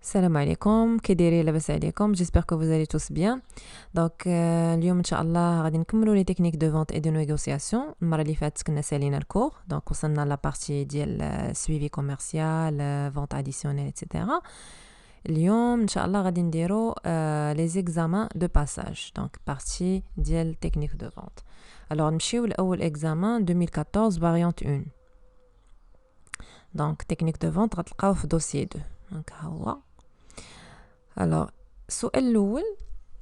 Salam alaikum, كديري لاباس عليكم. J'espère que vous allez tous bien. Donc اليوم ان شاء الله غادي نكملوا les techniques de vente et de négociation. المره اللي فاتت كنا سالينا الكور، دونك وصلنا لا بارتي ديال suivi commercial, vente additionnelle etc. اليوم ان شاء الله غادي نديروا les examens de passage. Donc partie ديال technique de vente. Alors نمشيو لاول examen 2014 variante 1. Donc technique de vente غتلقاوه في dossier 2. Donc ها هو. Alors, السؤال الأول,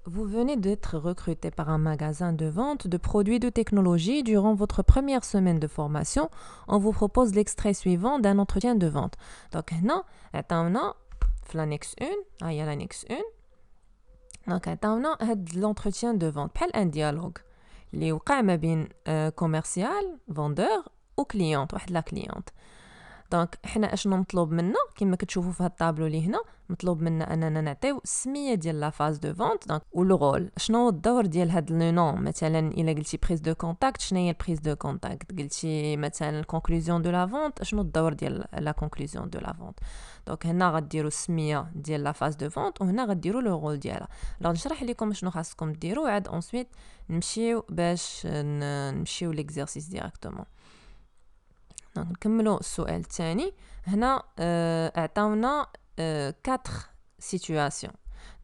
vous venez d'être recruté par un magasin de vente de produits de technologie durant votre première semaine de formation. On vous propose l'extrait suivant d'un entretien de vente. Donc, هنا عطاونا في l'annexe 1, هي l'annexe 1. Donc, عطاونا هاد l'entretien de vente بحال un dialogue اللي وقع ما بين commercial, vendeur و client, واحد لا cliente. دونك حنا اشنو مطلوب منا كما كتشوفوا في هاد الطابلو اللي هنا مطلوب منا اننا نعطيو السميه ديال لا فاز دو فونت دونك ولو رول شنو هو الدور ديال هاد لو نون مثلا الا قلتي بريز دو كونتاكت شنو هي البريز دو كونتاكت قلتي مثلا الكونكلوزيون دو لا فونت شنو الدور ديال لا كونكلوزيون دو لا فونت دونك هنا غديروا السميه ديال لا فاز دو فونت وهنا غديروا لو رول ديالها لا نشرح لكم شنو خاصكم ديروا عاد انسويت نمشيو باش نمشيو ليكزارسيس ديريكتومون Donc, نكملوا السؤال الثاني هنا اعطاونا 4 situations.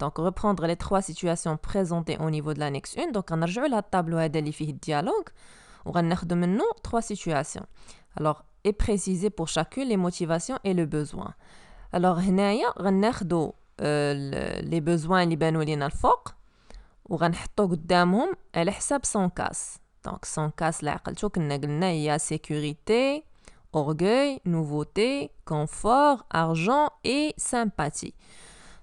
Donc reprendre les 3 situations présentées au niveau de l'annexe 1. Donc غنرجعوا لهاد الطابلو هذا اللي فيه الديالوج وغناخذوا منه 3 situations. Alors et préciser pour chacune les motivations et le besoin. Alors هنايا غناخذوا les besoins اللي بانوا لينا الفوق وغنحطوا قدامهم على حساب son casse. Donc son casse اللي عقلتو كنا قلنا هي sécurité, orgueil, nouveauté, confort, argent et sympathie.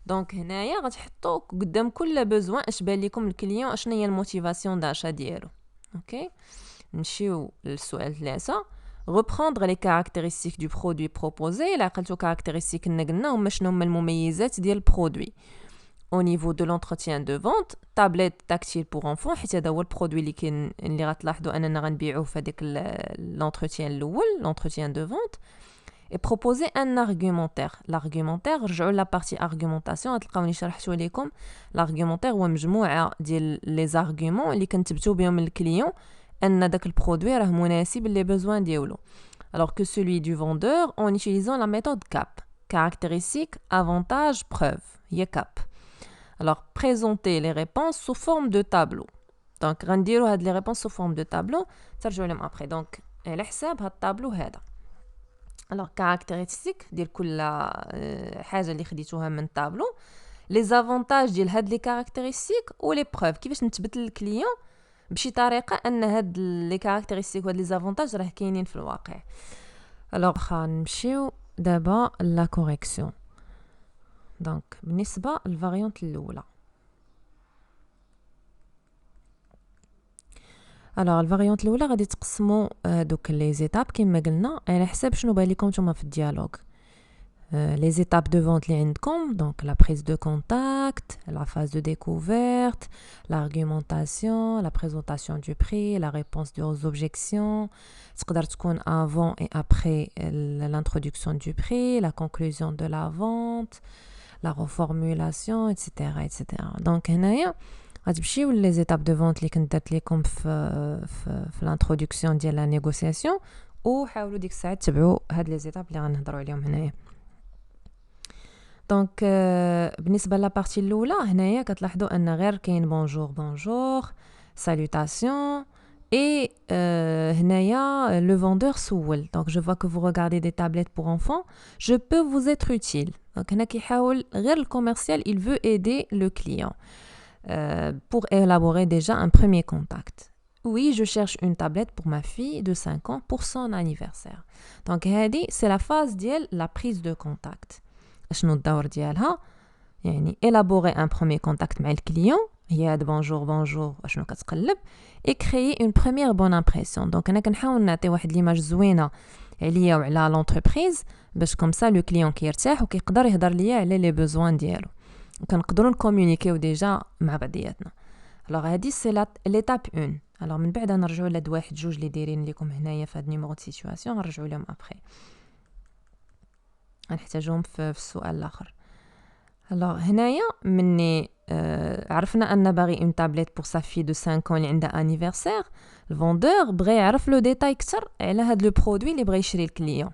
دونك هنايا غتحطوا قدام كل بوزوان اش بان لكم الكليون اشنا هي الموتيفاسيون داشا ديالو. اوكي نمشيو للسؤال 3. reprendre les caractéristiques du produit proposé. لا عقلتو caractéristiques كنا قلنا هما شنو هما المميزات ديال البرودوي. Au niveau de l'entretien de vente, tablette tactile pour enfants, حيت هذا هو البرودوي اللي غتلاحظوا اننا غنبيعوه في هذيك l'entretien الاول, l'entretien de vente. Et proposer un argumentaire. L'argumentaire, رجعوا la partie argumentation, غتلقاوني شرحتو لكم. L'argumentaire هو مجموعه ديال les arguments اللي كنتبتو بهم للكليون ان داك البرودوي راه مناسب لي besoins ديالو. Alors que celui du vendeur en utilisant la méthode CAP. Caractéristiques, avantages, preuves. هي CAP. Alors, présenter les réponses sous forme de tableau. Donc, غنديروا هاد les réponses sous forme de tableau. ترجعوا لهم après. Donc, على حساب هاد الطابلو هذا. Alors, caractéristiques ديال كل حاجة اللي خديتوها من الطابلو. Les avantages ديال هاد les caractéristiques و les preuves. كيفاش نثبت للكليون بشي طريقة أن هاد les caractéristiques و هاد les avantages راه كاينين في الواقع. Alors, نمشيو دابا la correction. دونك بالنسبه للفاريونت الاولى الوغ الفاريونت الاولى غادي تقسموا دوك لي زيتاب كما قلنا على حساب شنو بان لكم نتوما في الديالوج. les étapes de vente اللي عندكم donc la prise de contact, la phase de découverte, l'argumentation, la présentation du prix, la réponse aux objections. تقدر تكون avant et après l'introduction du prix, la conclusion de la vente, la reformulation, etc. etc. Donc هنايا غتمشيو les étapes de vente اللي كنت درت لكم في l'introduction ديال la négociation وحاولوا ديك الساعه تتبعوا هاد les étapes اللي غنهضروا عليهم هنايا. دونك بالنسبه لابارتي الاولى هنايا كتلاحظوا ان غير كاين بونجور salutation et هنايا le vendeur سول. donc je vois que vous regardez des tablettes pour enfants, je peux vous être utile. donc هنا كيحاول غير الكوميرسيال il veut aider le client pour élaborer déjà un premier contact. Oui, je cherche une tablette pour ma fille de 5 ans pour son anniversaire. donc هذه c'est la phase ديال la prise de contact. شنو الدور ديالها يعني élaborer un premier contact مع الكليون هي هاد بونجور شنو كتقلب et créer une première bonne impression. donc انا كنحاول نعطي واحد ليماج زوينه عليا وعلى لونتربريز باش كومسا لو كليون كيرتاح وكيقدر يهضر ليا على لي بوزوان ديالو وكنقدروا نكومونيكيو ديجا مع بعضياتنا. alors هادي سي ليتاب 1. alors من بعد نرجعوا لهاد واحد جوج اللي دايرين لكم هنايا في هاد نيميرو دو سيتواسيون نرجعوا لهم ابري غنحتاجهم في السؤال الاخر. Alors هنايا مني عرفنا أن باغي une tablette pour sa fille de 5 ans اللي عندها anniversaire. Le vendeur بغى يعرف le détail كتر على هاد le produit اللي بغى يشري الكليون.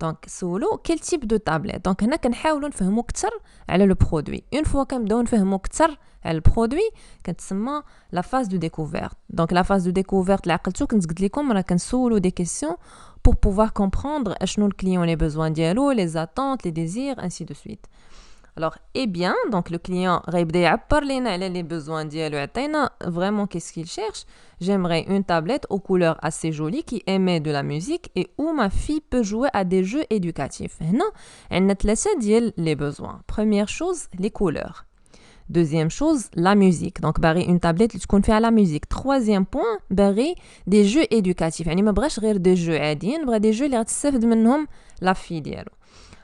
دونك سولو quel type de tablette. دونك هنا كنحاولوا نفهموا كتر على le produit. Une fois كنبداو نفهموا كتر على le produit كتسمى la phase de découverte. Donc la phase de découverte اللي عقلتو كنت قلت لكم راه كنسولوا des questions pour pouvoir comprendre اشنو الكليون les besoins ديالو, les attentes, les désirs, ainsi de suite. Alors, eh bien, donc le client غيبدا يعبر لنا على les besoins ديالو, يعطينا vraiment qu'est-ce qu'il cherche. J'aimerais une tablette aux couleurs assez jolies qui émet de la musique et où ma fille peut jouer à des jeux éducatifs. هنا عندنا ثلاثة ديال les besoins. Première chose, les couleurs. Deuxième chose, la musique. Donc, باغي une tablette اللي تكون فيها la musique. Troisième point, باغي des jeux éducatifs. يعني ما بغاش غير des jeux عاديين, بغا des jeux اللي غتستافد منهم la fille ديالو.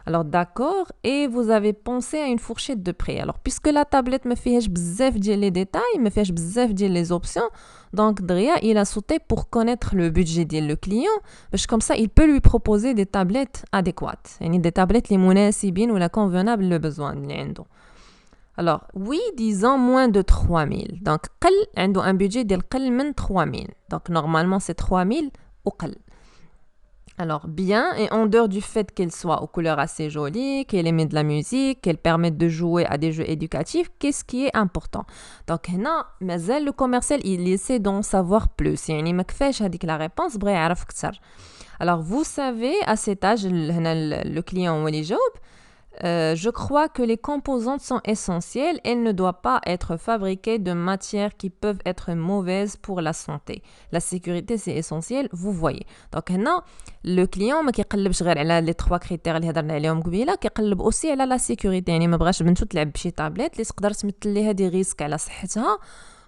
Alors d'accord, et vous avez pensé à une fourchette de prix. Alors puisque la tablette me fait bzaf ديال les détails, me fait bzaf ديال les options, donc Dria il a sauté pour connaître le budget ديال le client, parce que comme ça il peut lui proposer des tablettes adéquates, يعني des tablettes les مناسبين ou la convenable le besoin اللي عنده. Alors oui, disons moins de 3000. Donc قل عنده un budget ديال قل من 3000. Donc normalement c'est 3000 وقل. Alors, bien, et en dehors du fait qu'elle soit aux couleurs assez jolies, qu'elle émet de la musique, qu'elle permette de jouer à des jeux éducatifs, qu'est-ce qui est important? Donc, هنا, مازال le commercial, il essaie d'en savoir plus. يعني ما كفاش هذيك la réponse, بغى يعرف كتر. Alors, vous savez, à cet âge, هنا le client هو اللي يجاوب, je crois que les composantes sont essentielles. Elles ne doivent pas être fabriquées de matières qui peuvent être mauvaises pour la santé. La sécurité, c'est essentiel, vous voyez. Donc, هنا, le client ما كيقلبش غير على les trois critères اللي هضرنا عليهم قبيله, كيقلب aussi على la sécurité. يعني ما بغاش بنتو تلعب بشي تابلت اللي تقدر تمثل ليها دي ريسك على صحتها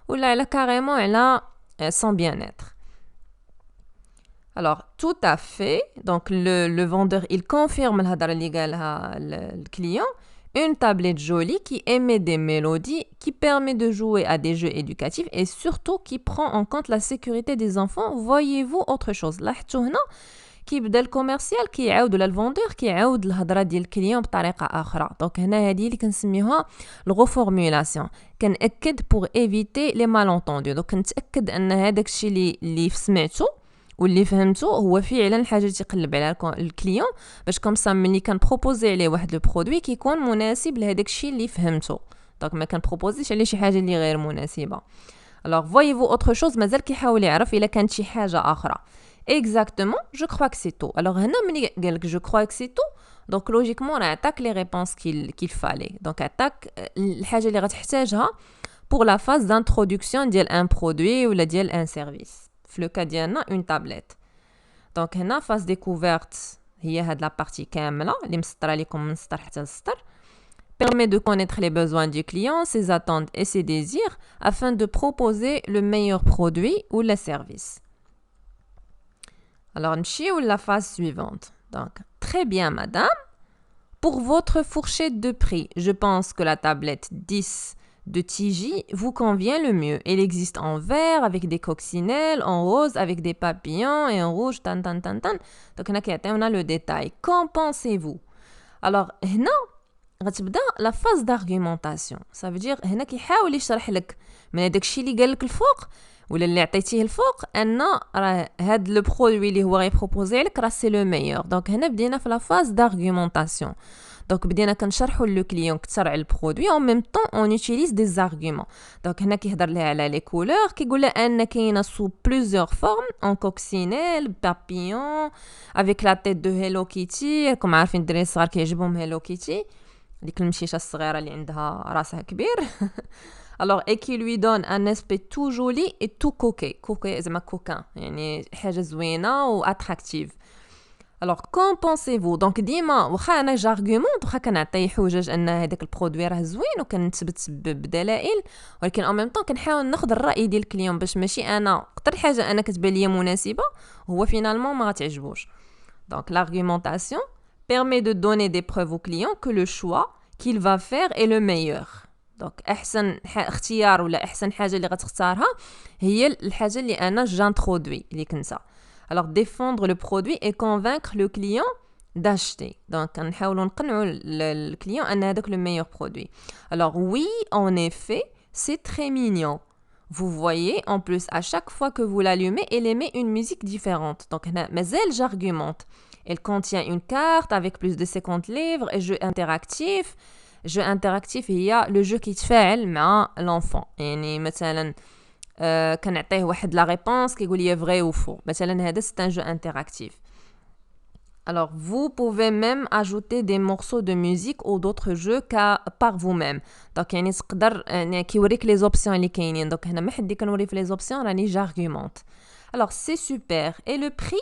ولا على carrément على son bien-être. Alors, tout à fait. Donc, le vendeur, il confirme le client. Une tablette jolie qui émet des mélodies, qui permet de jouer à des jeux éducatifs et surtout qui prend en compte la sécurité des enfants. Voyez-vous autre chose? Là, كيبدا الكوميرسيال كيعاود ولا الفوندور كيعاود الهضره ديال الكليون بطريقه اخرى. دونك هنا هذه اللي كنسميوها الغوفورميلاسيون. كنأكد بور ايفيتي لي مالونطوندو. دونك كنتاكد ان هذاك الشيء اللي سمعتو واللي فهمته هو فعلا الحاجه اللي تيقلب عليها الكليون, باش كوم سا ملي كنبروبوزي عليه واحد لو برودوي كيكون مناسب لهداك الشيء اللي فهمته. دونك ما كنبروبوزيش عليه شي حاجه اللي غير مناسبه. alors voyez-vous autre chose, مازال كيحاول يعرف الا كانت شي حاجه اخرى. exactement, je crois que c'est tout. alors هنا ملي قالك je crois que c'est tout, donc logiquement راه عطاك les réponses qu'il fallait. donc عطاك الحاجه اللي غتحتاجها pour la phase d'introduction ديال un produit ولا ديال un service. في لو كا ديالنا une tablette. donc هنا phase découverte هي هاد la partie كامله اللي مسطره لكم من السطر حتى للسطر, permet de connaître les besoins du client, ses attentes et ses désirs afin de proposer le meilleur produit ou le service. Alors, نمشيو la phase suivante. Donc, très bien madame, pour votre fourchette de prix, je pense que la tablette 10 de TJ vous convient le mieux. Elle existe en vert avec des coccinelles, en rose avec des papillons et en rouge tan tan tan tan. Donc هنا كيعطيونا le détail. Qu'en pensez-vous? Alors هنا غتبدا la phase d'argumentation. Ça veut dire هنا كيحاول يشرح لك من هذاك الشيء اللي قال لك الفوق ولا اللي عطيتيه الفوق ان راه هاد لو برودوي اللي هو غيبروبوزي لك راه سي لو ميور. دونك هنا بدينا في la phase d'argumentation. دونك بدينا كنشرحوا لو كليون كثر على البرودوي en même temps on utilise des arguments. دونك هنا كيهضر لها على لي كولور, كيقول لها ان كاينه sous plusieurs formes en coccinelle, papillon, avec la tête de Hello Kitty. راكم عارفين الدراري الصغار كيعجبهم هيلو كيتي, ديك المشيشه الصغيره اللي عندها راسها كبير. alors et qui lui donne un aspect tout joli et tout coquet زعما coquin, يعني حاجه زوينه و attractive. alors qu'en pensez-vous? donc ديما واخا انا جارغومونط, واخا كنعطي حجج ان هذاك البرودوي راه زوين وكنثبت بدلائل, ولكن en même temps كنحاول ناخذ الراي ديال الكليون باش ماشي انا اكثر حاجه انا كتبان ليا مناسبه هو فينالمون ما غتعجبوش. donc l'argumentation permet de donner des preuves au client que le choix qu'il va faire est le meilleur. donc احسن اختيار ولا احسن حاجه اللي غتختارها هي الحاجه اللي انا جانترودوي اللي كنسا. alors défendre le produit et convaincre le client d'acheter. Donc, نحاولوا نقنعوا le client أن هذاك le meilleur produit. Alors, oui, en effet, c'est très mignon. Vous voyez, en plus, à chaque fois que vous l'allumez, elle émet une musique différente. Donc, mais elle, j'argumente. Elle contient une carte avec plus de 50 livres et jeu interactif. Jeu interactif, il y a le jeu qui تفاعل مع l'enfant. يعني مثلا كنعطيه واحد la réponse كيقول لي vrai ou faux. مثلا هذا c'est un jeu interactif. Alors, vous pouvez même ajouter des morceaux de musique ou d'autres jeux par vous-même. Donc, يعني تقدر كيوريك les options اللي كاينين. Donc, هنا ما حدي كنوري في les options راني j'argumente. Alors, c'est super. Et le prix,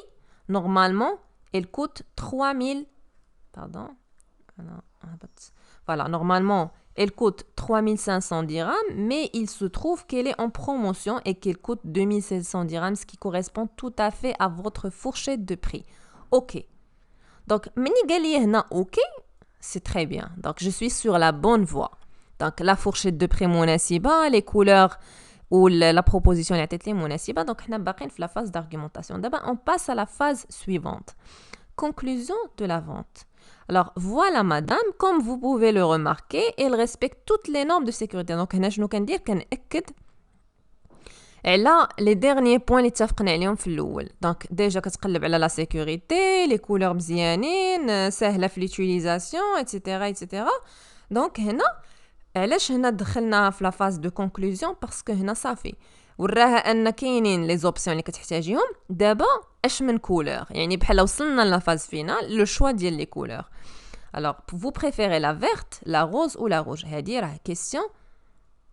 normalement, elle coûte 3000. Pardon. Voilà, normalement, elle coûte 3500 dirhams, mais il se trouve qu'elle est en promotion et qu'elle coûte 2700 dirhams, ce qui correspond tout à fait à votre fourchette de prix. OK. Donc, OK, c'est très bien. Donc, je suis sur la bonne voie. Donc, la fourchette de prix مناسبة, les couleurs ou la proposition est مناسبة. Donc, on est la phase d'argumentation. D'abord, on passe à la phase suivante. Conclusion de la vente. Alors, voilà, madame, comme vous pouvez le remarquer, elle respecte toutes les normes de sécurité. Donc, هنا شنو كندير كنأكد على les derniers points اللي اتفقنا عليهم في الاول. دونك ديجا كتقلب على لا سيكوريتي، لي كولور مزيانين، سهله في ليوتيليزاسيون ايتترا ايتترا. دونك هنا علاش هنا دخلنا في لا فاز دو كونكلوزيون؟ باسكو هنا صافي وراها ان كاينين لي زوبسيون اللي كتحتاجيهم. دابا اش من كولور، يعني بحال وصلنا لا فاز فينال لو شوا ديال لي كولور. Alors, vous préférez la verte, la rose ou la rouge? هادي راه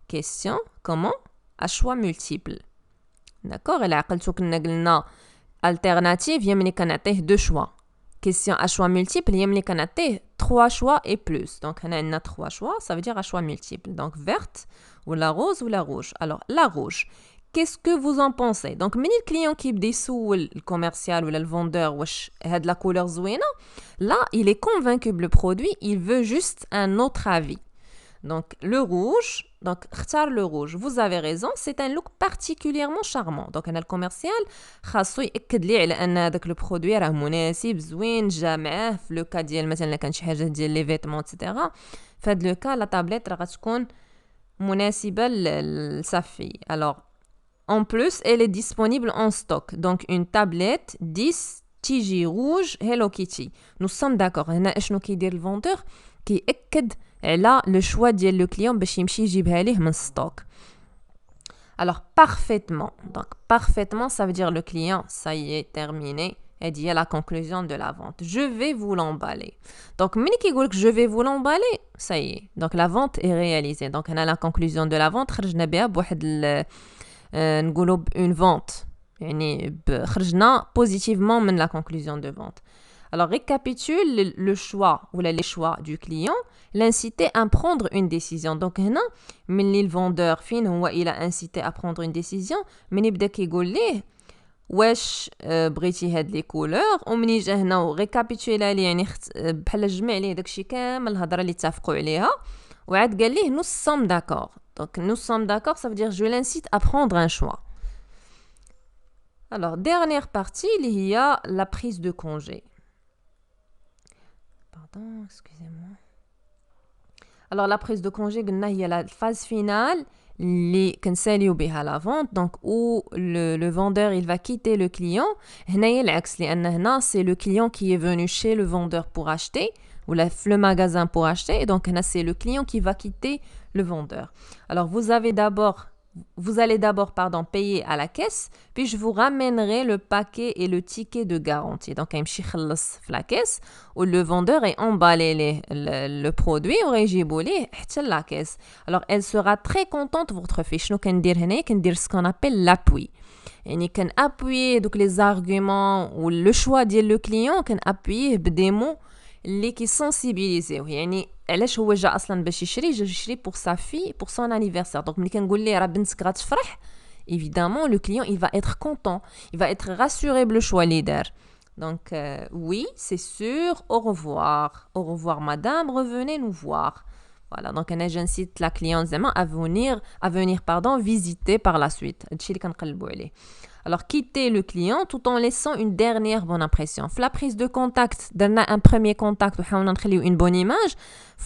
question comment à choix multiple. D'accord? إلا عقلتو كنا قلنا alternative يمني كنعطيه deux choix. Question à choix multiple يمني كنعطيه trois choix et plus. Donc هنا عندنا trois choix, ça veut dire à choix multiple. Donc verte ou la rose ou la rouge. Alors la rouge. Qu'est-ce que vous en pensez? Donc من الكليون كيبدا يسول الكوميرسيال ولا الفوندور واش هاد la couleur زوينه, là il est convaincu que le produit, il veut juste un autre avis. Donc le rouge, donc اختار le rouge. Vous avez raison, c'est un look particulièrement charmant. Donc انا الكوميرسيال خاصو ياكد لي على ان هذاك لو برودوي راه مناسب زوين جا معاه في لو كا ديال مثلا كان شي حاجه ديال لي فيتمون ايتترا. فهاد لو كا لا طابليت راه غتكون مناسبه للصافي. Alors en plus, elle est disponible en stock. Donc, une tablette 10 TG rouge Hello Kitty. Nous sommes d'accord. هنا اشنو كيدير الفوندور؟ كيأكد على le choix ديال le client باش يمشي يجيبها ليه من stock. Alors, parfaitement. Donc, parfaitement, ça veut dire le client, ça y est, terminé. Et dit à la conclusion de la vente. Je vais vous l'emballer. Donc, ملي كيقول لك je vais vous l'emballer, ça y est. Donc, la vente est réalisée. Donc, on a la conclusion de la vente. خرجنا بها بواحد نقولوا une vente. يعني خرجنا positivement من la conclusion de vente. Alors, récapitule le choix ou les choix du client, l'inciter à prendre une décision. Donc, هنا من le vendeur فين هو il a incité à prendre une décision, من يبدا كيقول ليه واش بغيتي هاد لي كولور ومني جا هنا وريكابيتولا ليه يعني بحال جمع ليه داكشي كامل الهضره اللي اتفقوا عليها وعاد قال ليه nous sommes d'accord. Donc, nous sommes d'accord, ça veut dire je l'incite à prendre un choix. Alors, dernière partie, il y a la prise de congé. Pardon, excusez-moi. Alors, la prise de congé, il y a la phase finale, les كنساليو بها la vente, donc où le vendeur il va quitter le client. هنايا العكس لأن هنا c'est le client qui est venu chez le vendeur pour acheter ou le magasin pour acheter, et donc là c'est le client qui va quitter le vendeur. Alors vous allez d'abord payer à la caisse, puis je vous ramènerai le paquet et le ticket de garantie. Donc يمشي يخلص في la caisse où le vendeur est emballé le produit ويجيبوا ليه حتى la caisse. Alors elle sera très contente votre fille. شنو كندير هنا؟ كندير ce qu'on appelle l'appui. يعني appuyer donc les arguments ou le choix ديال le client appuyer بدي mots اللي كيسنسيبيليزيوه. يعني علاش هو جا اصلا باش يشري pour sa fille pour son anniversaire. Donc ملي كنقول ليه راه بنتك غتفرح, évidemment le client il va être content, il va être rassuré بلو choix اللي دار. Donc oui, c'est sûr, au revoir madame, revenez nous voir. Voilà, donc j'incite la cliente à venir visiter par la suite. Alors, quitter le client tout en laissant une dernière bonne impression. La prise de contact, un premier contact, on a une bonne image.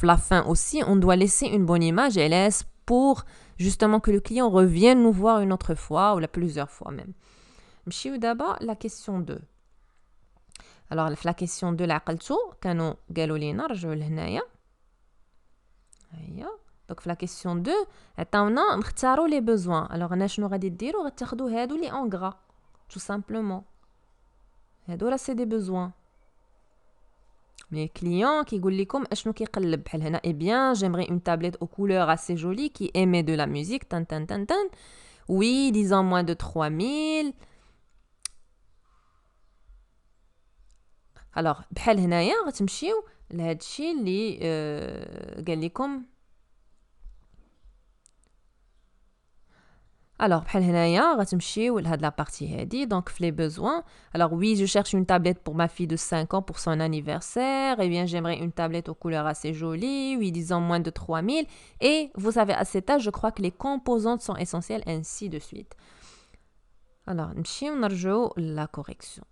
La fin aussi, on doit laisser une bonne image et laisse pour justement que le client revienne nous voir une autre fois ou plusieurs fois même. D'abord, la question 2. Alors, la question 2, la كانوا قالوا لينا رجعوا لهنايا. Donc la question 2 عطاونا نختاروا les besoins. Alors انا شنو غادي ديروا غتاخذوا هادو لي en gras tout simplement. هادو راه c'est des besoins. Mais client كيقول لكم اشنو كيقلب بحال هنا eh bien j'aimerais une tablette aux couleurs assez jolie qui émet de la musique tan tan tan tan. Oui, disons moins de 3000. Alors بحال هنايا غتمشيو لهاد الشيء اللي قال لكم. Alors, la partie donc les besoins. Alors oui, je cherche une tablette pour ma fille de 5 ans pour son anniversaire. Eh bien, j'aimerais une tablette aux couleurs assez jolies, oui, disons moins de 3000. Et vous savez, à cet âge, je crois que les composantes sont essentielles, ainsi de suite. Alors, on la correction.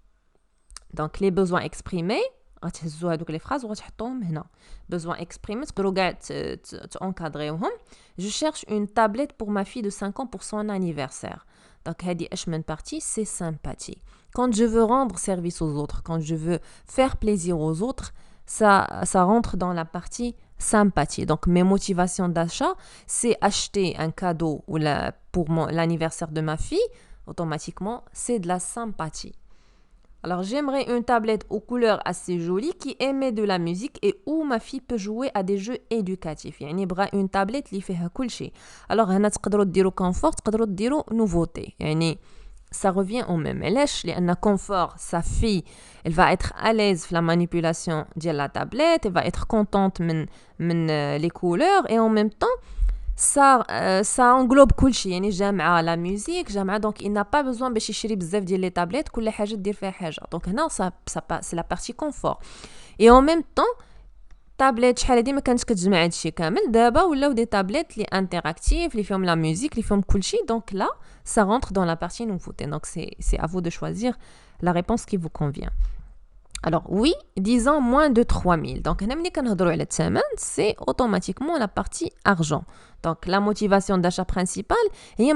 Donc, les besoins exprimés. غتهزوا هذوك لي فراز وغتحطوهم هنا. Besoin exprimé, تقدروا كاع تانكادريوهم. Je cherche une tablette pour ma fille de 5 ans pour son anniversaire. Donc هذه اش من partie, c'est sympathie. Quand je veux rendre service aux autres, quand je veux faire plaisir aux autres, ça rentre dans la partie sympathie. Donc mes motivations d'achat, c'est acheter un cadeau ou pour l'anniversaire de ma fille, automatiquement, c'est de la sympathie. Alors, j'aimerais une tablette aux couleurs assez jolies qui émet de la musique et où ma fille peut jouer à des jeux éducatifs. يعني بغا une tablette اللي فيها كل شيء. Alors, هنا تقدروا ديروا confort, تقدروا ديروا nouveauté. يعني ça revient au même. علاش؟ لأن confort, sa fille, elle va être à l'aise في la manipulation de la tablette, elle va être contente من les couleurs et en même temps ça englobe كل شيء. يعني جامعه la musique جامعه donc il n'a pas besoin باش يشري بزاف ديال لي تابليت كل حاجه دير فيها حاجه. donc هنا c'est la partie confort et en même temps تابليت شحال هادي ما كانتش كتجمع هادشي كامل. دابا ولاو دي تابليت لي انتراكتيف اللي فيهم لا ميوزيك اللي فيهم كل شيء. donc là ça rentre dans la partie nouveauté. donc c'est à vous de choisir la réponse qui vous convient. Alors oui, disons moins de 3000. Donc, c'est automatiquement la partie argent. Donc, la motivation d'achat principale, il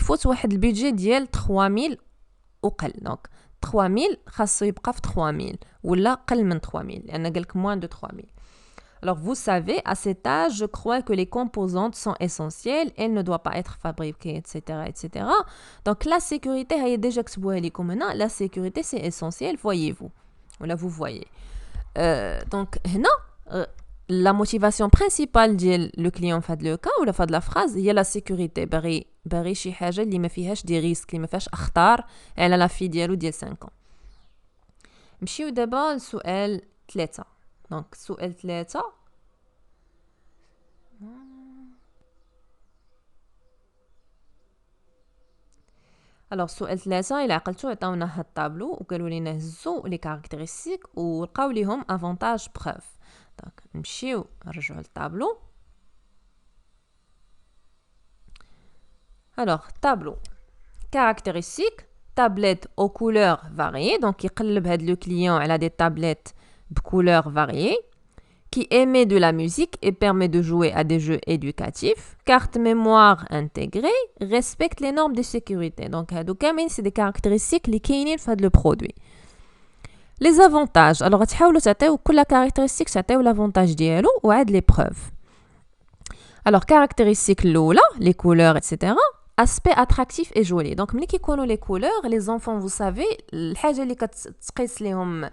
faut un budget de 3000 ou قل. Donc, 3000, خاصو يبقى في 3000 ولا قل من 3000 لأن قالك moins de 3000. Alors, vous savez, à cet âge, je crois que les composantes sont essentielles. Elles ne doivent pas être fabriquées, etc., etc. Donc, la sécurité, déjà la sécurité, c'est essentiel, voyez-vous. Là, vous voyez. Donc, la motivation principale du client fait le cas ou la fin de la phrase, il y a la sécurité. Bari شي حاجة اللي ما فيهاش des risques, اللي ما فيهاش أخطار على la fille ديالو ديال 5 ans. نمشيو دابا لسؤال 3. Donc, سؤال 3. Alors, سؤال 3 إلا عقلتو عطاونا هاد الطابلو وقالوا لينا هزوا لي كاركتيرستيك ولقاو ليهم افونتاج بروف. دونك نمشيو نرجعوا للطابلو. Alors, tableau. Caractéristiques, tablette aux couleurs variées. Donc, يقلب هاد le client على des tablettes de couleurs variées qui émet de la musique et permet de jouer à des jeux éducatifs. Carte mémoire intégrée, respecte les normes de sécurité. Donc, c'est des caractéristiques qui sont le produit. Les avantages. Alors, تحاولوا تعطيو كل caractéristique تعطيو l'avantage ديالو وعاد les preuves. Alors, caractéristique l'oula, les couleurs, etc. Aspect attractif et joli. Donc, ملي كيكونوا les couleurs, les enfants, vous savez, الحاجة اللي كتقيس لهم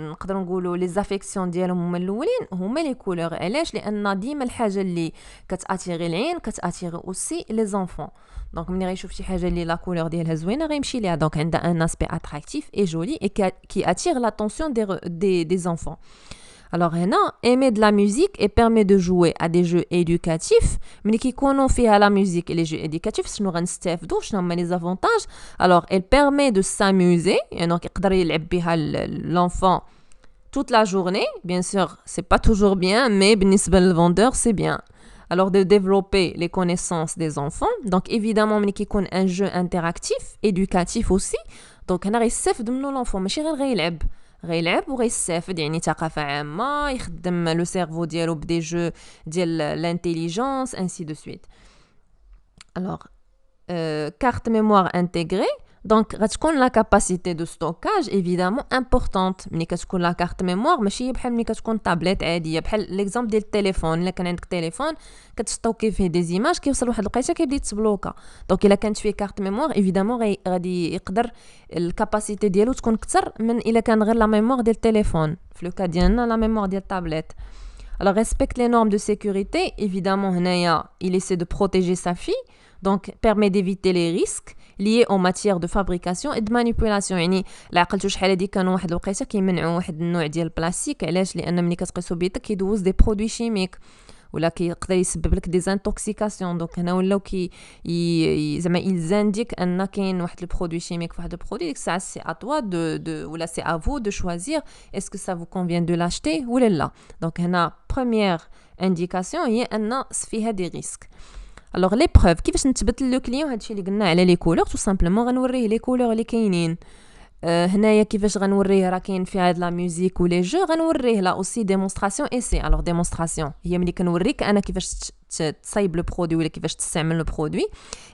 نقدروا نقولوا لي زافيكسيون ديالهم هما الاولين هما لي كولور. علاش؟ لان ديما الحاجه اللي كتاتيري العين كتاتيري اوسي لي زونفون. دونك ملي غيشوف شي حاجه اللي لا كولور ديالها زوينه غيمشي ليها. دونك عندها ان اسبي اتراكتيف اي جولي اي كي اتير لاتونسيون دي زونفون. Alors, aimer de la musique et permet de jouer à des jeux éducatifs. Mais qui connaissent fait à la musique et les jeux éducatifs, c'est nous avons les avantages. Alors, elle permet de s'amuser. Et donc, l'enfant toute la journée. Bien sûr, c'est pas toujours bien, mais بالنسبة للvendeur, c'est bien. Alors, de développer les connaissances des enfants. Donc, évidemment, ملي كيكون un jeu interactif, éducatif aussi. Donc, هنا غيستافد منه l'enfant. ماشي غير غيلعب وغيستافد يعني ثقافة عامة يخدم لو سيرفو ديالو بدي جو ديال l'intelligence ainsi de suite. Alors, carte mémoire intégrée. Donc, غتكون la capacité de stockage évidemment importante. ملي كتكون la carte mémoire ماشي بحال ملي كتكون طابليت عاديه بحال ليكزامبل ديال التليفون. الا كان عندك تليفون كتستوكي فيه دي زيماج كيوصل واحد الوقيته كيبدا يتبلوكا. دونك الا كانت فيه كارت ميموار ايفيدامون غادي يقدر الكاباسيتي ديالو تكون اكثر من الا كان غير لا ميموار ديال التليفون. في لو كا ديالنا لا ميموار ديال الطابليت. Alors, respecte les normes de sécurité. Évidemment, il essaie de protéger sa fille. Donc, permet d'éviter les risques liés en matière de fabrication et de manipulation. يعني لا عقلتو شحال هادي كانوا واحد الوقيته كيمنعوا واحد النوع ديال البلاستيك. علاش؟ لان ملي كتقيسو بيدك كيدوز دي برودوي شيميك ولا كيقدر يسبب لك دي زانتوكسيكاسيون. دونك هنا ولاو زعما يلزانديك ان كاين واحد البرودوي شيميك فواحد البرودوي. ديك الساعه سي ا توا ولا سي ا فو دو شوازير اسكو سا فو كونفيان دو لاشتي ولا لا. دونك هنا بروميير انديكاسيون هي ان فيها دي ريسك. الوغ لي بروف كيفاش نثبت لو كليون هادشي اللي قلنا على لي كولور. تو سامبلومون غنوريه لي كولور اللي كاينين. هنايا كيفاش غنوريه راه كاين فيها هاد لا ميوزيك ولي جو غنوريه لا اوسي ديمونستراسيون ايسي. الوغ ديمونستراسيون هي ملي كنوريك انا كيفاش تصايب لو برودوي ولا كيفاش تستعمل لو برودوي.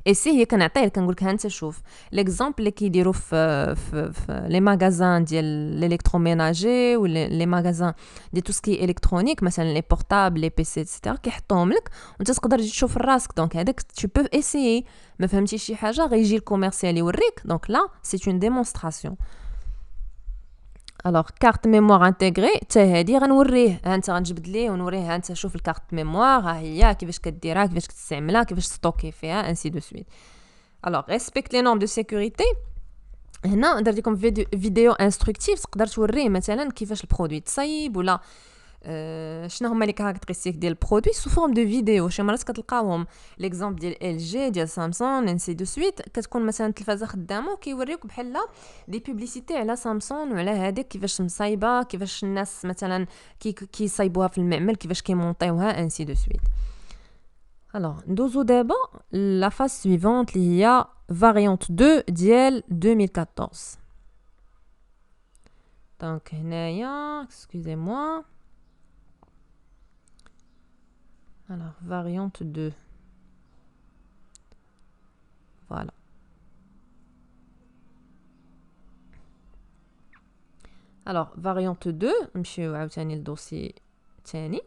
ايسي هي كنعطيه كنقول لك ها انت شوف ليكزامبل اللي كيديروا في لي ماغازان ديال الالكتروميناجي ولا لي ماغازان ديال تو سكي الكترونيك مثلا لي بورطابل لي بيسي ايتترا كيحطوهم لك وانت تقدر تجي تشوف راسك. دونك هذاك tu peux essayer. ما فهمتي شي حاجه غيجي الكوميرسيال يوريك. دونك لا سي اون ديمونستراسيون. الوغ كارت ميموار انتيغري حتى هادي غنوريه. ها انت غنجبد ليه ونوريه ها انت شوف الكارت ميموار ها هي كيفاش كديرها كيفاش كتستعملها كيفاش ستوكي فيها انسي دو سويت. الوغ ريسبكت لي نورم دو سيكوريتي. هنا درت لكم فيديو انستركتيف تقدر توريه مثلا كيفاش البرودوي تصايب ولا شنو هما لي كاركتيرستيك ديال البرودوي سو فورم دو فيديو. شي مرات كتلقاوهم ليكزامبل ديال ال جي ديال سامسونج انسي دو سويت كتكون مثلا التلفازه خدامه وكيوريوك بحال دي بوبليسيتي على سامسونج وعلى هذيك كيفاش مصايبه كيفاش الناس مثلا كيصايبوها في المعمل كيفاش كيمونطيوها انسي دو سويت. الوغ ندوزو دابا لا فاز سويفونت اللي هي فاريونت 2 ديال 2014. دونك هنايا اكسكوزي موا. Alors, variante 2. Voilà. Alors, variante 2, نمشيو عاوتاني للدوسي تاني.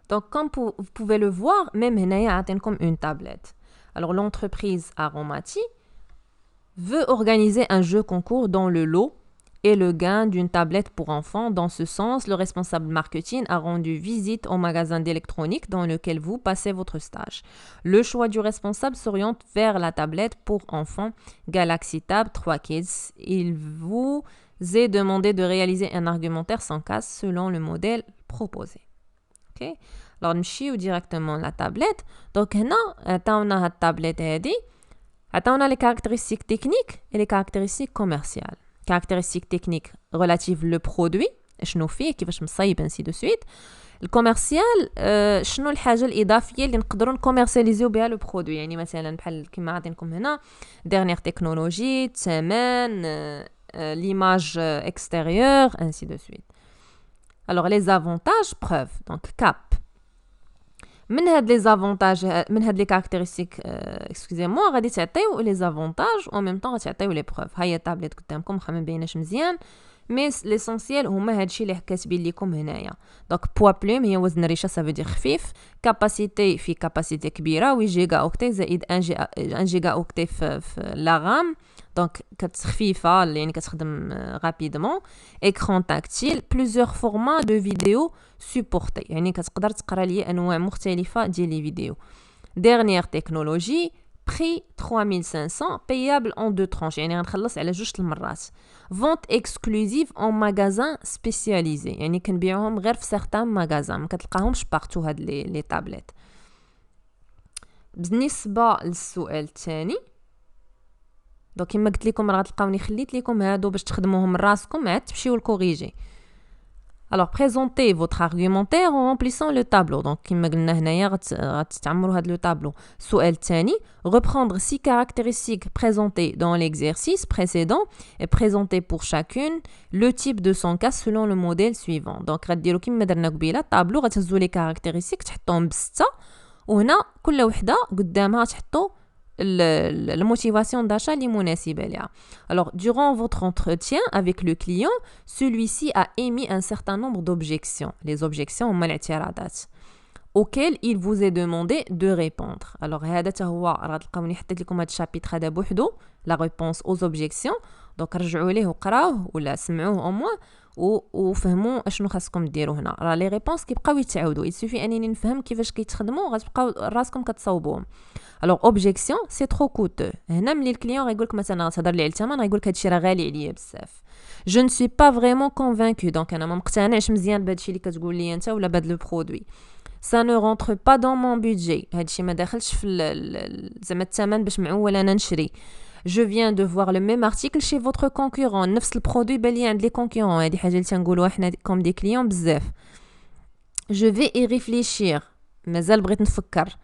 Donc, comme vous pouvez le voir, même هنايا عاطينكم une tablette. Alors, l'entreprise Aromati veut organiser un jeu concours dans le lot et le gain d'une tablette pour enfants. Dans ce sens, le responsable marketing a rendu visite au magasin d'électronique dans lequel vous passez votre stage. Le choix du responsable s'oriente vers la tablette pour enfants Galaxy Tab 3 Kids. Il vous est demandé de réaliser un argumentaire sans casse selon le modèle proposé. Ok? Alors, نمشيو directement la tablette. Donc, هنا عطاونا هاد التابلت هادي عطاونا les caractéristiques techniques et les caractéristiques commerciales. Caractéristiques techniques relatives le produit شنو فيه كيفاش مصايب انسي دو سويت. الكوميرسيال شنو الحاجه الاضافيه اللي نقدروا نكوميرسياليزيو بها لو برودوي. يعني مثلا بحال كيما عاطينكم هنا ديرنيير تكنولوجي الثمن l'image extérieure ainsi de suite. Alors les avantages preuve donc cap من هاد لي زافونتاج من هاد لي كاركتيرستيك اكسكوزي موا غادي تعطيو لي زافونتاج او ميم طون غتعطيو لي بروف. هيا التابلت قدامكم واخا ما مبيناش مزيان مي ليسونسيال هما هادشي اللي كاتبين لكم هنايا. دونك بوا بلوم هي وزن الريشه سافو دير خفيف. كاباسيتي في كاباسيتي كبيره 8 جيجا اوكتي زائد 1 جيجا اوكتي في لا رام. دونك خفيفه يعني كتخدم رابيدمون. اكران تاكتيل بليزيور فورما دو فيديو سوبورتي يعني كتقدر تقرا لي انواع مختلفه ديال لي فيديو. ديرنيير تكنولوجي prix 3500 payable en 2 tranches يعني غنخلص على جوج المرات. vente exclusive en magasin spécialisé يعني كنبيعوهم غير في certains magasins ما كتلقاهمش بارتو هاد لي تابلت. بالنسبه للسؤال الثاني دونك كما قلت لكم راه غتلقاوني خليت لكم هادو باش تخدموهم من راسكم عاد تمشيو لكوريجي. Alors, présentez votre argumentaire en remplissant le tableau. Donc, comme قلنا هنايا غتعمروا هذا le tableau. السؤال الثاني, reprendre 6 caractéristiques présentées dans l'exercice précédent et présenter pour chacune le type de son cas selon le modèle suivant. Donc, غديروا كما درنا قبيله tableau غتهزوا les caractéristiques تحطوهم بستة وهنا كل وحده قدامها تحطوا la motivation d'achat est مناسبة. Alors, durant votre entretien avec le client, celui-ci a émis un certain nombre d'objections. Les objections هما الاعتراضات auxquelles il vous est demandé de répondre. Alors, هذا هو راه تلقاوني حطيت لكم هذا الشابيتر هذا بوحدو la réponse aux objections. Donc, رجعوا ليه وقراوه ولا سمعوه au moins وفهموا اشنو خاصكم ديروا هنا. راه لي ريبونس كيبقاو يتعاودوا. il suffit انني نفهم كيفاش كيتخدموا غتبقاو راسكم كتصاوبوهم. Alors, objection, c'est trop coûteux. هنا ملي الكليون غيقول لك مثلا تهضر لي على الثمن غيقول لك هادشي راه غالي عليا بزاف. Je ne suis pas vraiment convaincu. Donc انا ما مقتنعش مزيان بهادشي اللي كتقول لي انت ولا بهاد لو برودوي. Ça ne rentre pas dans mon budget. هادشي ما داخلش في زعما الثمن باش معول انا نشري. Je viens de voir le même article chez votre concurrent. نفس البرودوي بان لي عند لي كونكورون. هادي حاجه اللي تنقولوها حنا كوم دي كليون بزاف. Je vais y réfléchir. مازال بغيت نفكر.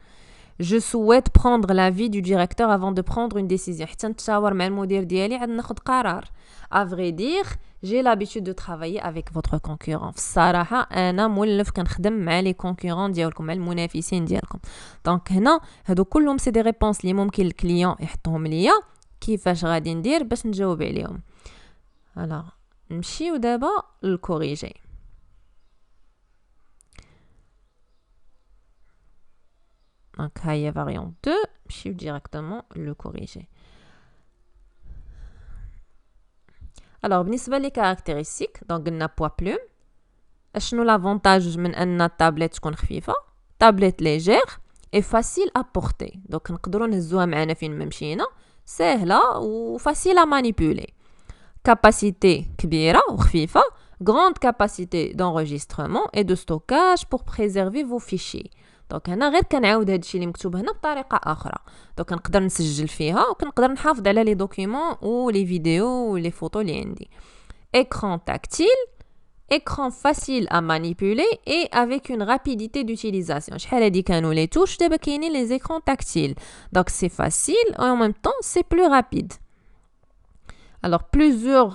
Je souhaite prendre l'avis du directeur avant de prendre une décision. حتى نتشاور مع المدير ديالي عاد ناخذ قرار. À vrai dire, j'ai l'habitude de travailler avec votre concurrent. الصراحة أنا مولف كنخدم مع لي كونكورون ديالكم مع المنافسين ديالكم. دونك هنا هادو كلهم سي دي ريبونس اللي ممكن الكليون يحطهم ليا كيفاش غادي ندير باش نجاوب عليهم. alors نمشيو دابا للكوريجي. Donc, il y a variante 2, je vais directement le corriger. Alors, بالنسبة les caractéristiques, donc on a poids plume. شنو l'avantage من أن التابلت تكون خفيفة؟ تابلت légère et facile à porter. Donc نقدروا نهزوها معنا فين ما مشينا، سهلة و facile à manipuler. Capacité كبيرة وخفيفة, grande capacité d'enregistrement et de stockage pour préserver vos fichiers. دونك هنا غير كنعاود هادشي اللي مكتوب هنا بطريقه اخرى. دونك كنقدر نسجل فيها وكنقدر نحافظ على لي دوكيومون و لي فيديو و لي فوتو اللي عندي. écran tactile, écran facile à manipuler et avec une rapidité d'utilisation. شحال هادي كانوا لي touches, دابا كاينين les écrans tactiles. Donc c'est facile et en même temps c'est plus rapide. Alors plusieurs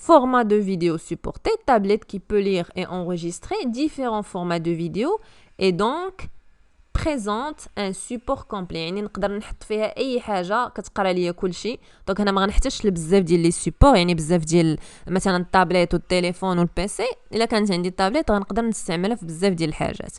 formats de vidéo supportés, tablette qui peut lire et enregistrer différents formats de vidéo et donc présente un support complet. يعني نقدر نحط فيها اي حاجه كتقرا ليا كلشي. دونك انا ما غنحتاجش لبزاف ديال لي سيبور, يعني بزاف ديال مثلا التابلت والتليفون والبيسي. الا كانت عندي التابلت غنقدر نستعملها في بزاف ديال الحاجات.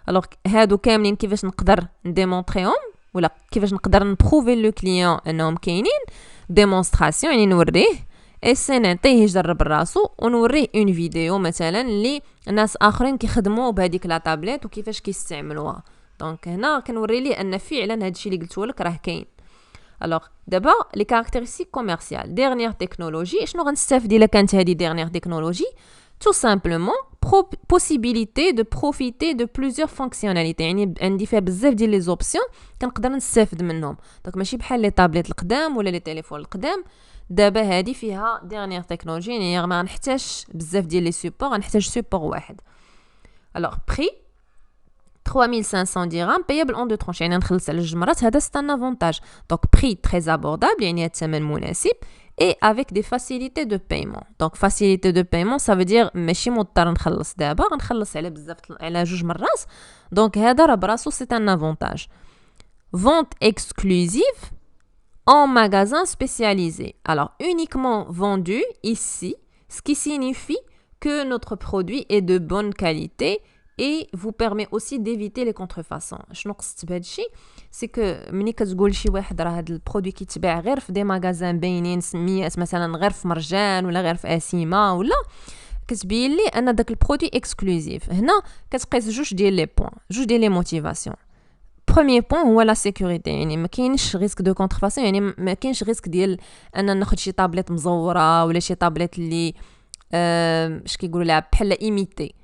الوغ هادو كاملين كيفاش نقدر نديمونطريهم ولا كيفاش نقدر نبروفي لو كليون انهم كاينين. ديمونستراسيون يعني نوريه اسي نعطيه يجرب راسو ونوريه اون فيديو مثلا اللي ناس اخرين كيخدموا بهذيك لا تابلت وكيفاش كيستعملوها. دونك هنا كنوري ليه ان فعلا هادشي اللي قلته لك راه كاين. الوغ دابا لي كاركتيرستيك كوميرسيال ديرنيير تكنولوجي. شنو غنستافد الا كانت هذه ديرنيير تكنولوجي؟ tout simplement possibilité de profiter de plusieurs fonctionnalités. يعني عندي فيها بزاف ديال لي زوبسيون كنقدر نستافد منهم. دونك ماشي بحال لي تابلت القدام ولا لي تليفون القدام. دابا هذه فيها ديرنيير تكنولوجي, يعني ما نحتاجش بزاف ديال لي سيبور, غنحتاج سيبور واحد. الوغ بري 3500 dirhams payable en 2 tranches, يعني نخلص على جوج مرات. هذا c'est un avantage. Donc prix très abordable, يعني الثمن مناسب et avec des facilités de paiement. Donc facilité de paiement ça veut dire ماشي مضطر نخلص دابا, غنخلص على بزاف على جوج مرات. دونك هذا راه براسو c'est un avantage. Vente exclusive en magasin spécialisé. Alors uniquement vendu ici, ce qui signifie que notre produit est de bonne qualité et vous permet aussi d'éviter les contrefaçons. شنو قصدت بهذا الشيء؟ سي كو ملي كتقول شي واحد راه هذا البرودوي كيتباع غير في دي ماغازان باينين سميات مثلا غير في مرجان ولا غير في اسيما ولا, كتبين لي ان داك البرودوي اكسكلوزيف. هنا كتقيس جوج ديال لي بوين, جوج ديال لي موتيفاسيون. بروميير بوين هو لا سيكوريتي, يعني ما كاينش ريسك دو كونترفاسيون, يعني ما كاينش ريسك ديال ان ناخذ شي طابلت مزوره ولا شي طابلت اللي اش كيقولوا لها بحال ايميتي.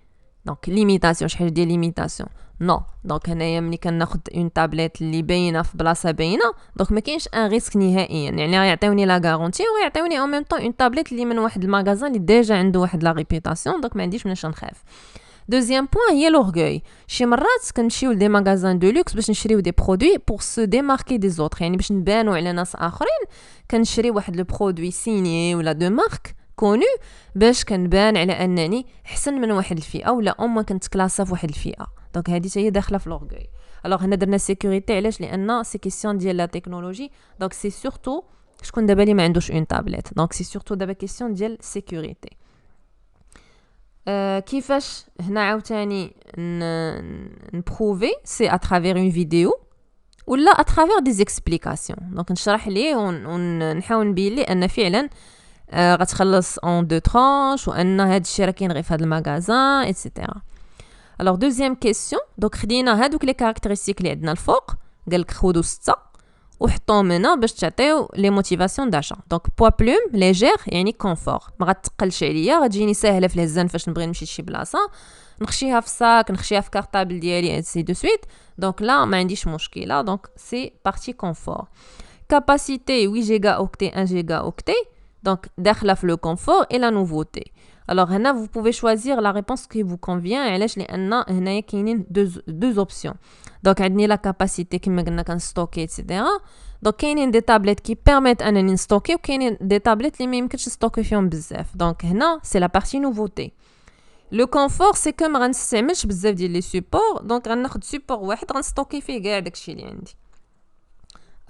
Donc limitation, شحال ديال limitation. Non. Donc هنايا ملي كناخذ اون تابليت اللي باينه في بلاصه باينه دونك ما كاينش ان ريسك نهائيا يعني يعطيوني لا غارونتي ويعطيوني ان ميم طون اون تابليت اللي من واحد المغازان اللي ديجا عنده واحد لا ريبيوتاسيون دونك ما عنديش مناش نخاف. دوزيام بوين هي لورغوي. شي مرات كنمشيو لدي ماغازان دو لوكس باش نشريو دي برودوي بور سو ديماركي دي زوتر يعني باش نبانو على ناس اخرين كنشري واحد لو برودوي سيني ولا دو مارك كونو باش كنبان على انني احسن من واحد الفئه ولا اوما كنت كلاسه في واحد الفئه. دونك هذه هي داخله في لورغوي. الوغ هنا درنا سيكوريتي علاش لان سي كيسيون ديال لا تكنولوجي دونك سي سورتو شكون دابا اللي ما عندوش اون تابلت دونك سي سورتو دابا كيسيون ديال سيكوريتي. كيفاش هنا عاوتاني نبروفي سي اترافير اون فيديو ولا اترافير دي زيكسبليكاسيون دونك نشرح ليه ونحاول نبين ليه ان فعلا غتخلص اون دو ترانش وان هاد الشيء راه كاين غير في هاد المغازان ايتترا. الوغ دوزيام كيسيون دونك خدينا هادوك لي كاركتيرستيك اللي عندنا الفوق قالك خذوا 6 وحطوهم هنا باش تعطيو لي موتيفاسيون داشا. دونك بوا بلوم ليجير يعني كونفور ما غتقلش عليا غتجيني ساهله في الهزان فاش نبغي نمشي لشي بلاصه نخشيها في الصاك نخشيها في كارطابل ديالي سي دو سويت دونك لا ما عنديش مشكله دونك سي بارتي كونفور. كاباسيتي 8 جيجا اوكتي 1 جيجا اوكتي donc داخله في le confort et la nouveauté. Alors هنا vous pouvez choisir la réponse qui vous convient علاش لان هنايا كاينين deux options. donc عندي la capacité كما قلنا كنستوكي etc. donc كاينين des tablettes qui permettent انني نستوكي وكاينين des tablettes اللي ما يمكنش نستوكي فيهم بزاف. donc هنا c'est la partie nouveauté. le confort c'est que ما غنستعملش بزاف ديال لي سوبور دونك غناخذ سوبور واحد غنستوكي فيه كاع داكشي اللي عندي.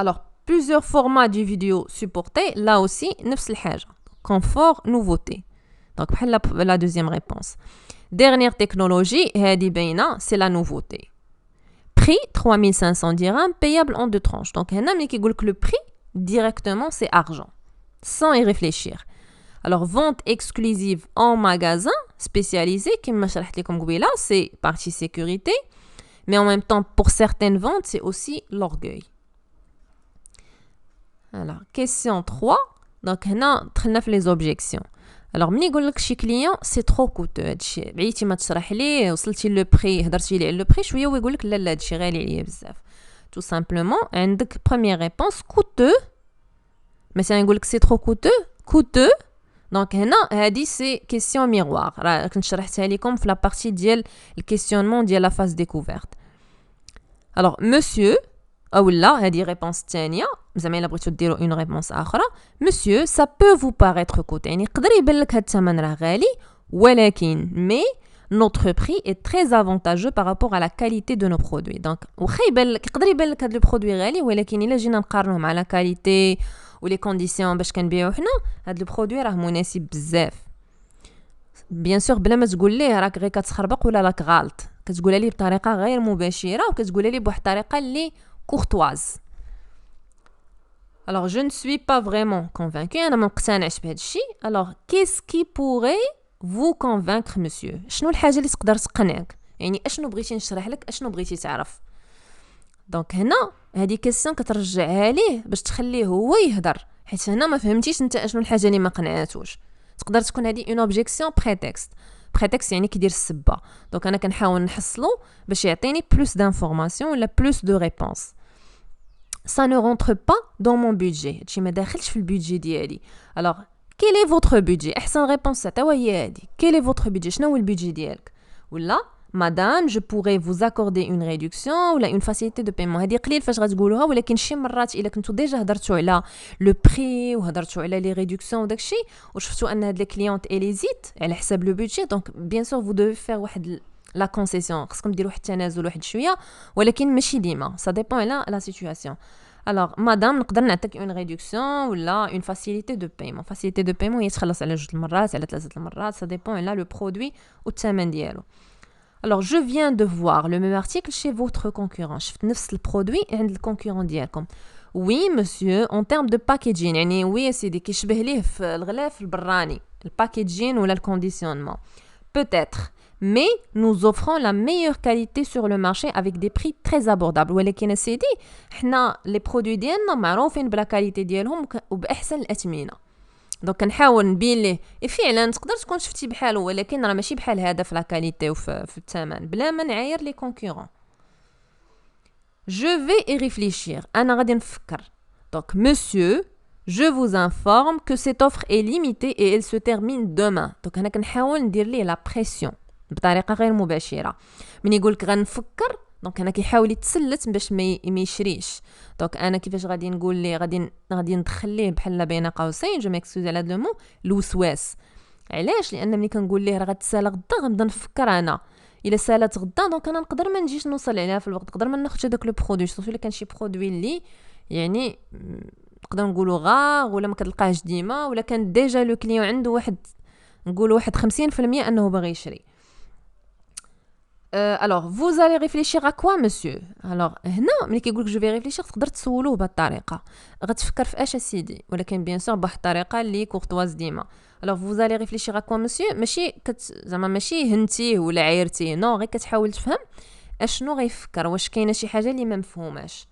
alors plusieurs formats du vidéo supportés, là aussi, نفس الحاجة. Confort, nouveauté. Donc, la deuxième réponse. Dernière technologie, هذه باينة, c'est la nouveauté. Prix, 3500 dirhams, payable en 2 tranches. Donc, هنا ملي كيقول لك le prix, directement, c'est argent. Sans y réfléchir. Alors, vente exclusive en magasin, spécialisé, كما شرحت لكم قبيلة, c'est partie sécurité. Mais en même temps, pour certaines ventes, c'est aussi l'orgueil. Alors, question 3. Donc, هنا دخلنا في les objections. Alors, ملي يقول لك شي كليون سي ترو كوتو هادشي بعيتي ما تشرح ليه وصلتي لو بري هضرتي ليه على لو بري شويه ويقول لك لا لا هادشي غالي عليا بزاف. تو سامبلومون عندك بروميير ريبونس كوتو مثلا يقول لك سي ترو كوتو دونك هنا هادي سي كيسيون ميغوار راه كنت شرحتها لكم في لا بارتي ديال الكيسيونمون ديال لا فاز ديكوفيرت. alors monsieur او لا هذه ريبونس الثانيه زعما الا بغيتو ديروا اون ريبونس اخرى monsieur ça peut vous paraître coûteux يعني يقدر يبان لك هذا الثمن راه غالي ولكن مي notre prix est très avantageux par rapport à la qualité de nos produits. donc واخا يبان لك يقدر يبان لك هذا البرودوي غالي ولكن الا جينا نقارنوه مع لا كاليتي ولي كونديسيون باش كنبيعو حنا هذا البرودوي راه مناسب بزاف. بيان سور بلا ما تقول ليه راك غير كتخربق ولا راك غلط كتقولها ليه بطريقه غير مباشره وكتقولها ليه بواحد الطريقه اللي courtoise. Alors, je ne suis pas vraiment convaincue. أنا ما مقتنعش بهذا الشيء. Alors, qu'est-ce qui pourrait vous convaincre, monsieur? شنو الحاجة اللي تقدر تقنعك؟ يعني أشنو بغيتي نشرح لك؟ أشنو بغيتي تعرف؟ دونك هنا هذه كيسيون كترجعها ليه باش تخليه هو يهضر حيت هنا ما فهمتيش انت اشنو الحاجة اللي ما قنعاتوش. تقدر تكون هذه اون اوبجيكسيون بريتكست. بريتكست يعني كيدير السبة. دونك أنا كنحاول نحصلو باش يعطيني plus d'informations ولا plus de réponses. Ça ne rentre pas dans mon budget. هادشي ما داخلش في البودجي ديالي. Alors, quel est votre budget? احسن ريبونس حتى هي هادي. Quel est votre budget? شنو هو البودجي ديالك؟ ولا madame, je pourrais vous accorder une réduction ولا une facilité de paiement. هادي قليل فاش غتقولوها ولكن شي مرات الا كنتو ديجا هضرتوا على لو بري وهضرتوا على لي ريدكسيون وداكشي وشفتوا ان هاد لي كليونت اليزيت على حساب لو بودجي دونك بيان سور vous devez faire واحد لا كونسيسيون خصكم ديروا واحد التنازل واحد شويه ولكن ماشي ديما سا ديبون على لا سيتوياسيون. alors مادام نقدر نعطيك اون ريدكسيون ولا اون فاسيليتي دو بايمون. فاسيليتي دو بايمون هي تخلص على 2 المرات على 3 المرات سا ديبون على لو برودوي والثمن ديالو. alors je viens de voir le même article chez votre concurrent. شفت نفس البرودوي عند الكونكورون ديالكم. oui monsieur en termes de packaging يعني oui سيدي كيشبه ليه في الغلاف البراني الباكيجين ولا الكونديسيونمون peut-être mais nous offrons la meilleure qualité sur le marché avec des prix très abordables. ولكن سيدي حنا لي برودوي ديالنا معروفين بلا كاليتي ديالهم وباحسن الاثمنه. دونك كنحاول نبين ليه فعلا تقدر تكون شفتي بحاله ولكن راه ماشي بحال هذا في لا كاليتي وفي الثمن بلا ما نعاير لي كونكورون. Je vais y réfléchir. أنا غادي نفكر. Donc, monsieur, je vous informe que cette offre est limitée et elle se termine demain. Donc, أنا كنحاول ندير ليه لا بريسيون بطريقة غير مباشرة. من يقول لك غنفكر دونك أنا كيحاول يتسلت باش ما يشريش. دونك أنا كيفاش غادي نقول ليه غادي ندخل ليه بحال بين قوسين جو ميكسكوز على هذا لو مو الوسواس. علاش؟ لأن ملي كنقول ليه راه غتسالى غدا غنبدا نفكر أنا الا سالات غدا دونك انا نقدر ما نجيش نوصل عليها في الوقت نقدر ما ناخذش هذاك لو برودوي سورتو الا كان شي برودوي اللي يعني نقدر نقولوا غاغ ولا ما كتلقاهش ديما ولا كان ديجا لو كليون عنده واحد نقولوا 50% انه باغي يشري. alors vous allez réfléchir à quoi monsieur. alors هنا ملي كيقول لك جو في ريفليشير تقدر تسولوه بهذه الطريقه غتفكر في اش سيدي ولكن بيان سور بواحد الطريقه اللي كورتواز ديما. alors vous allez réfléchir à quoi monsieur ماشي زعما ماشي هنتيه ولا عايرتيه نو غير كتحاول تفهم اشنو غيفكر واش كاينه شي حاجه اللي ما مفهوماش.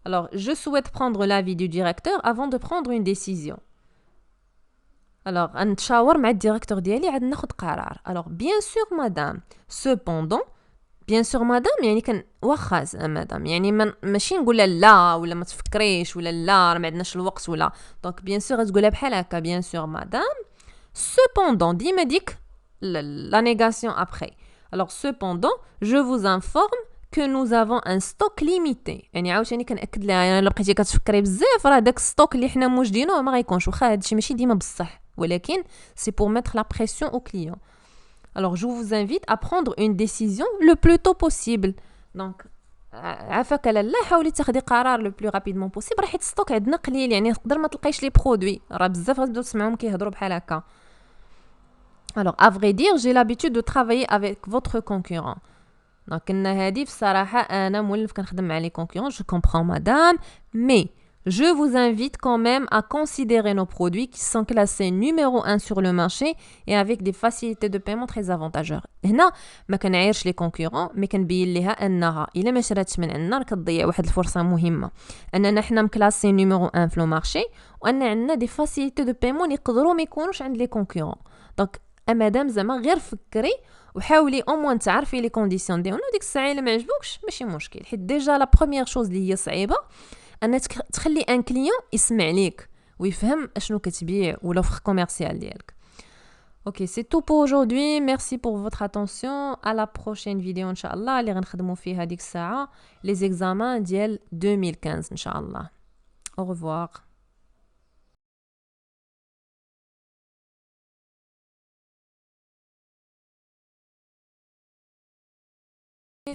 alors je souhaite prendre l'avis du directeur avant de prendre une décision. alors غنتشاور مع الديريكتور ديالي عاد ناخذ قرار. alors bien sûr madame cependant bien sûr madame يعني كان واخا مدام يعني ماشي نقول لا ولا ما تفكريش ولا لا راه ما عندناش الوقت ولا دونك bien sûr غتقولها بحال هكا bien sûr madame cependant ديما ديك la négation après. alors cependant je vous informe que nous avons un stock limité. يعني عاوتاني كنأكد لها يعني الا بقيتي كتفكري بزاف راه داك الستوك اللي حنا موجدينه ما غيكونش واخا هادشي ماشي ديما بصح ولكن c'est pour mettre la pression au client. alors je vous invite à prendre une décision le plus tôt possible. donc عافاك لالا حاولي تاخدي قرار لو بلو رابيدمون بوسيبل حيت الستوك عندنا قليل يعني تقدر ما تلقايش لي برودوي راه بزاف غتبداو تسمعوهم كيهضروا بحال هكا. alors à vrai dire j'ai l'habitude de travailler avec votre concurrent. donc كنا هادي بصراحه انا مولف كنخدم مع لي كونكورون je comprends madame mais je vous invite quand même à considérer nos produits qui sont classés numéro 1 sur le marché et avec des facilités de paiement très avantageuses. هنا ما كنعايرش لي كونكورون مي كنبين ليها انها الا ما شراتش من عندنا كتضيع واحد الفرصه مهمه اننا حنا مكلاسي نيميرو 1 في لو مارشي وان عندنا دي فاسيليتي دو بaiement يقدروا ما يكونوش عند لي كونكورون. دونك مادام زعما غير فكري وحاولي او موان تعرفي لي كونديسيون ديالنا ديك الساعه الا ما عجبوكش ماشي مشكل حيت ديجا لا بروميير شوز اللي هي صعيبه ان تخلي ان كليون يسمع ليك ويفهم اشنو كتبيع ولا في كوميرسيال ديالك. OK, c'est tout pour aujourd'hui. Merci pour votre attention. À la prochaine vidéo inchallah اللي غنخدموا فيها ديك الساعه les examens ديال 2015 inchallah. Au revoir.